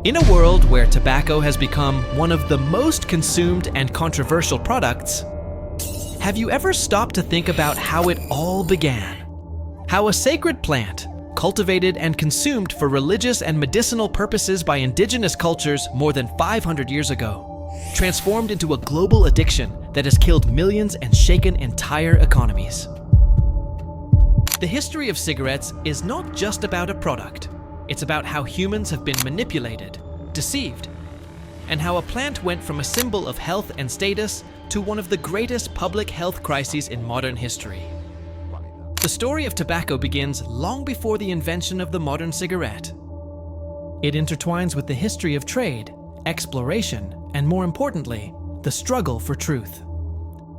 In a world where tobacco has become one of the most consumed and controversial products, have you ever stopped to think about how it all began? How a sacred plant, cultivated and consumed for religious and medicinal purposes by indigenous cultures more than 500 years ago, transformed into a global addiction that has killed millions and shaken entire economies. The history of cigarettes is not just about a product. It's about how humans have been manipulated, deceived, and how a plant went from a symbol of health and status to one of the greatest public health crises in modern history. The story of tobacco begins long before the invention of the modern cigarette. It intertwines with the history of trade, exploration, and more importantly, the struggle for truth.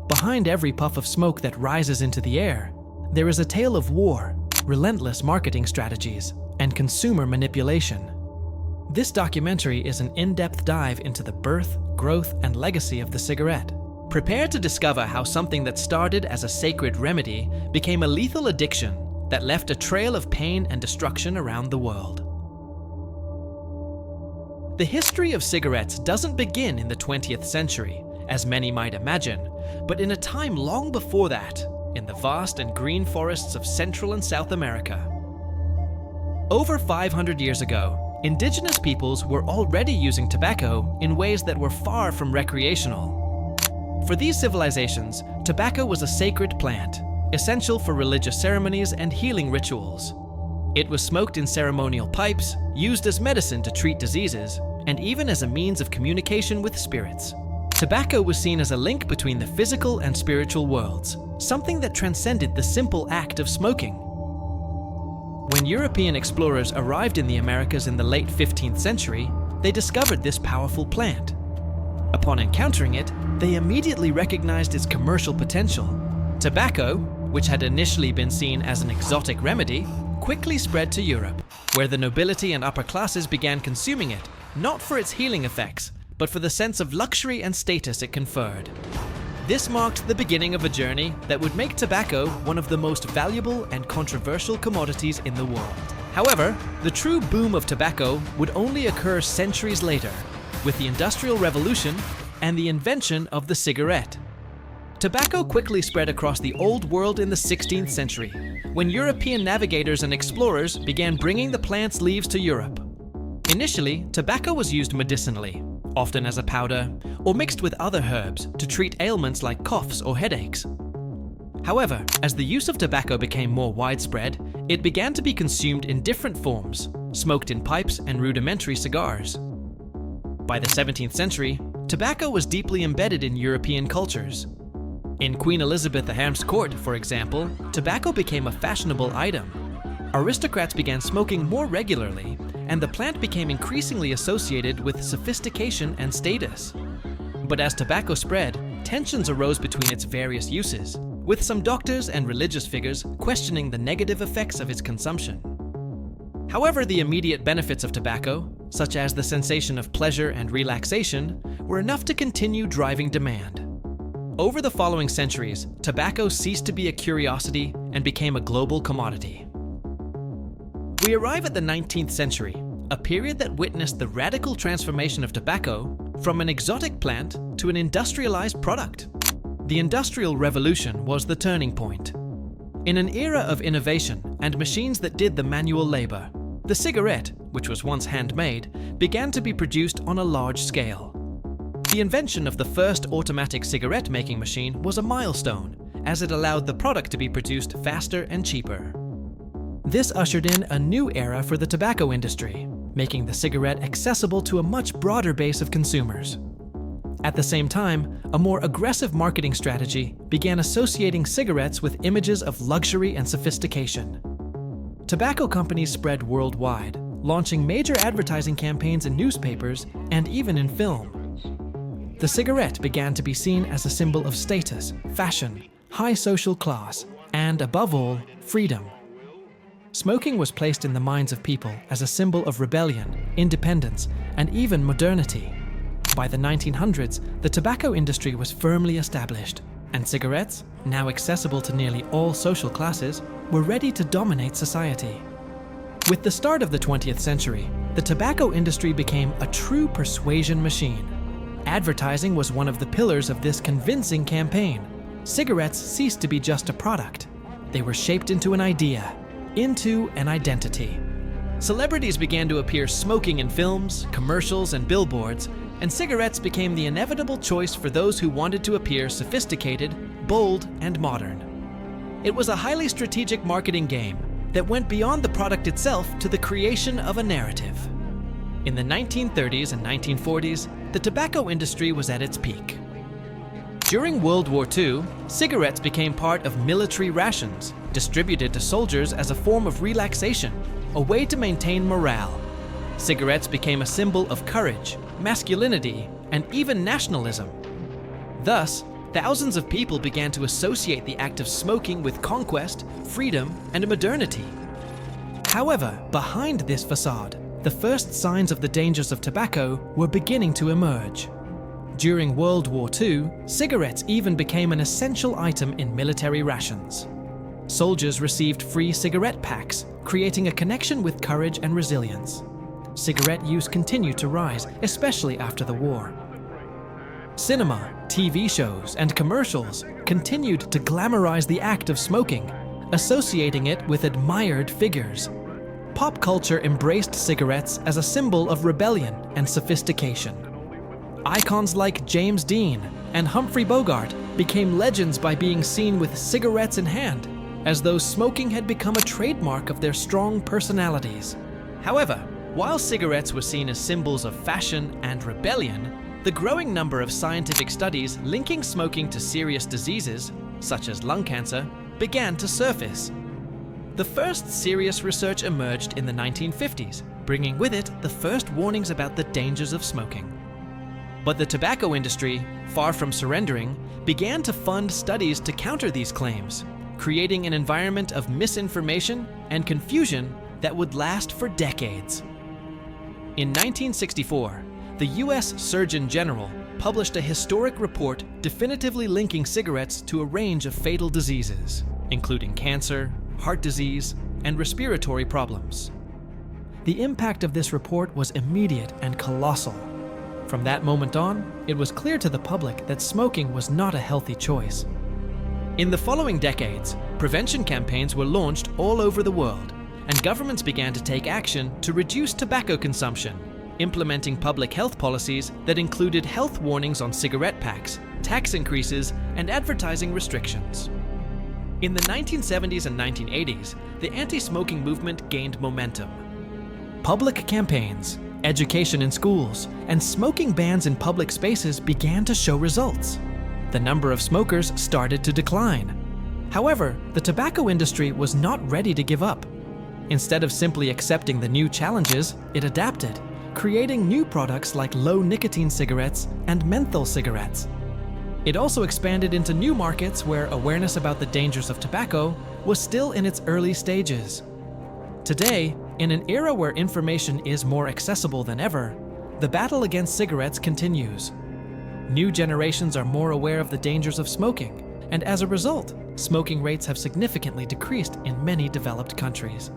Behind every puff of smoke that rises into the air, there is a tale of war, relentless marketing strategies, and consumer manipulation. This documentary is an in-depth dive into the birth, growth, and legacy of the cigarette. Prepare to discover how something that started as a sacred remedy became a lethal addiction that left a trail of pain and destruction around the world. The history of cigarettes doesn't begin in the 20th century, as many might imagine, but in a time long before that, in the vast and green forests of Central and South America. Over 500 years ago, indigenous peoples were already using tobacco in ways that were far from recreational. For these civilizations, tobacco was a sacred plant, essential for religious ceremonies and healing rituals. It was smoked in ceremonial pipes, used as medicine to treat diseases, and even as a means of communication with spirits. Tobacco was seen as a link between the physical and spiritual worlds, something that transcended the simple act of smoking. When European explorers arrived in the Americas in the late 15th century, they discovered this powerful plant. Upon encountering it, they immediately recognized its commercial potential. Tobacco, which had initially been seen as an exotic remedy, quickly spread to Europe, where the nobility and upper classes began consuming it, not for its healing effects, but for the sense of luxury and status it conferred. This marked the beginning of a journey that would make tobacco one of the most valuable and controversial commodities in the world. However, the true boom of tobacco would only occur centuries later, with the Industrial Revolution and the invention of the cigarette. Tobacco quickly spread across the Old World in the 16th century, when European navigators and explorers began bringing the plant's leaves to Europe. Initially, tobacco was used medicinally, often as a powder, or mixed with other herbs to treat ailments like coughs or headaches. However, as the use of tobacco became more widespread, it began to be consumed in different forms, smoked in pipes and rudimentary cigars. By the 17th century, tobacco was deeply embedded in European cultures. In Queen Elizabeth I's court, for example, tobacco became a fashionable item. Aristocrats began smoking more regularly, and the plant became increasingly associated with sophistication and status. But as tobacco spread, tensions arose between its various uses, with some doctors and religious figures questioning the negative effects of its consumption. However, the immediate benefits of tobacco, such as the sensation of pleasure and relaxation, were enough to continue driving demand. Over the following centuries, tobacco ceased to be a curiosity and became a global commodity. We arrive at the 19th century, a period that witnessed the radical transformation of tobacco from an exotic plant to an industrialized product. The Industrial Revolution was the turning point. In an era of innovation and machines that did the manual labor, the cigarette, which was once handmade, began to be produced on a large scale. The invention of the first automatic cigarette-making machine was a milestone, as it allowed the product to be produced faster and cheaper. This ushered in a new era for the tobacco industry, making the cigarette accessible to a much broader base of consumers. At the same time, a more aggressive marketing strategy began associating cigarettes with images of luxury and sophistication. Tobacco companies spread worldwide, launching major advertising campaigns in newspapers and even in film. The cigarette began to be seen as a symbol of status, fashion, high social class, and above all, freedom. Smoking was placed in the minds of people as a symbol of rebellion, independence, and even modernity. By the 1900s, the tobacco industry was firmly established, and cigarettes, now accessible to nearly all social classes, were ready to dominate society. With the start of the 20th century, the tobacco industry became a true persuasion machine. Advertising was one of the pillars of this convincing campaign. Cigarettes ceased to be just a product. They were shaped into an idea, into an identity. Celebrities began to appear smoking in films, commercials, and billboards, and cigarettes became the inevitable choice for those who wanted to appear sophisticated, bold, and modern. It was a highly strategic marketing game that went beyond the product itself to the creation of a narrative. In the 1930s and 1940s, the tobacco industry was at its peak. During World War II, cigarettes became part of military rations, distributed to soldiers as a form of relaxation, a way to maintain morale. Cigarettes became a symbol of courage, masculinity, and even nationalism. Thus, thousands of people began to associate the act of smoking with conquest, freedom, and modernity. However, behind this facade, the first signs of the dangers of tobacco were beginning to emerge. During World War II, cigarettes even became an essential item in military rations. Soldiers received free cigarette packs, creating a connection with courage and resilience. Cigarette use continued to rise, especially after the war. Cinema, TV shows, and commercials continued to glamorize the act of smoking, associating it with admired figures. Pop culture embraced cigarettes as a symbol of rebellion and sophistication. Icons like James Dean and Humphrey Bogart became legends by being seen with cigarettes in hand, as though smoking had become a trademark of their strong personalities. However, while cigarettes were seen as symbols of fashion and rebellion, the growing number of scientific studies linking smoking to serious diseases, such as lung cancer, began to surface. The first serious research emerged in the 1950s, bringing with it the first warnings about the dangers of smoking. But the tobacco industry, far from surrendering, began to fund studies to counter these claims, creating an environment of misinformation and confusion that would last for decades. In 1964, the US Surgeon General published a historic report definitively linking cigarettes to a range of fatal diseases, including cancer, heart disease, and respiratory problems. The impact of this report was immediate and colossal. From that moment on, it was clear to the public that smoking was not a healthy choice. In the following decades, prevention campaigns were launched all over the world, and governments began to take action to reduce tobacco consumption, implementing public health policies that included health warnings on cigarette packs, tax increases, and advertising restrictions. In the 1970s and 1980s, the anti-smoking movement gained momentum. Public campaigns, education in schools, and smoking bans in public spaces began to show results. The number of smokers started to decline. However, the tobacco industry was not ready to give up. Instead of simply accepting the new challenges, it adapted, creating new products like low-nicotine cigarettes and menthol cigarettes. It also expanded into new markets where awareness about the dangers of tobacco was still in its early stages. Today, in an era where information is more accessible than ever, the battle against cigarettes continues. New generations are more aware of the dangers of smoking, and as a result, smoking rates have significantly decreased in many developed countries.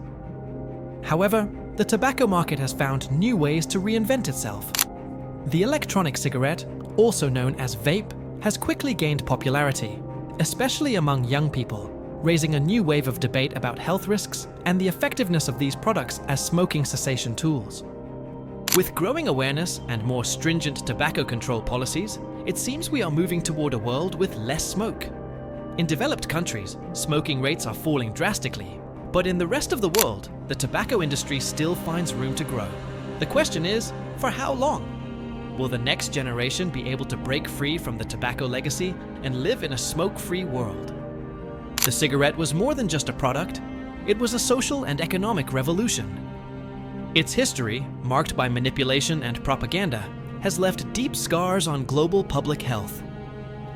However, the tobacco market has found new ways to reinvent itself. The electronic cigarette, also known as vape, has quickly gained popularity, especially among young people, raising a new wave of debate about health risks and the effectiveness of these products as smoking cessation tools. With growing awareness and more stringent tobacco control policies, it seems we are moving toward a world with less smoke. In developed countries, smoking rates are falling drastically, but in the rest of the world, the tobacco industry still finds room to grow. The question is, for how long? Will the next generation be able to break free from the tobacco legacy and live in a smoke-free world? The cigarette was more than just a product, it was a social and economic revolution. Its history, marked by manipulation and propaganda, has left deep scars on global public health.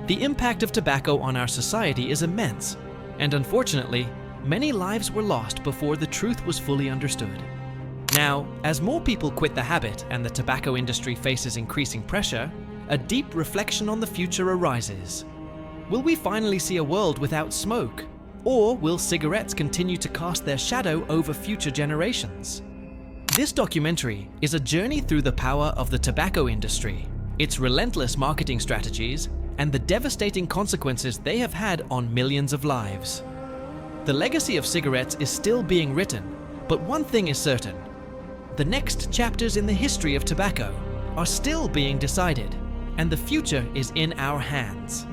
The impact of tobacco on our society is immense, and unfortunately, many lives were lost before the truth was fully understood. Now, as more people quit the habit and the tobacco industry faces increasing pressure, a deep reflection on the future arises. Will we finally see a world without smoke? Or will cigarettes continue to cast their shadow over future generations? This documentary is a journey through the power of the tobacco industry, its relentless marketing strategies, and the devastating consequences they have had on millions of lives. The legacy of cigarettes is still being written, but one thing is certain: the next chapters in the history of tobacco are still being decided, and the future is in our hands.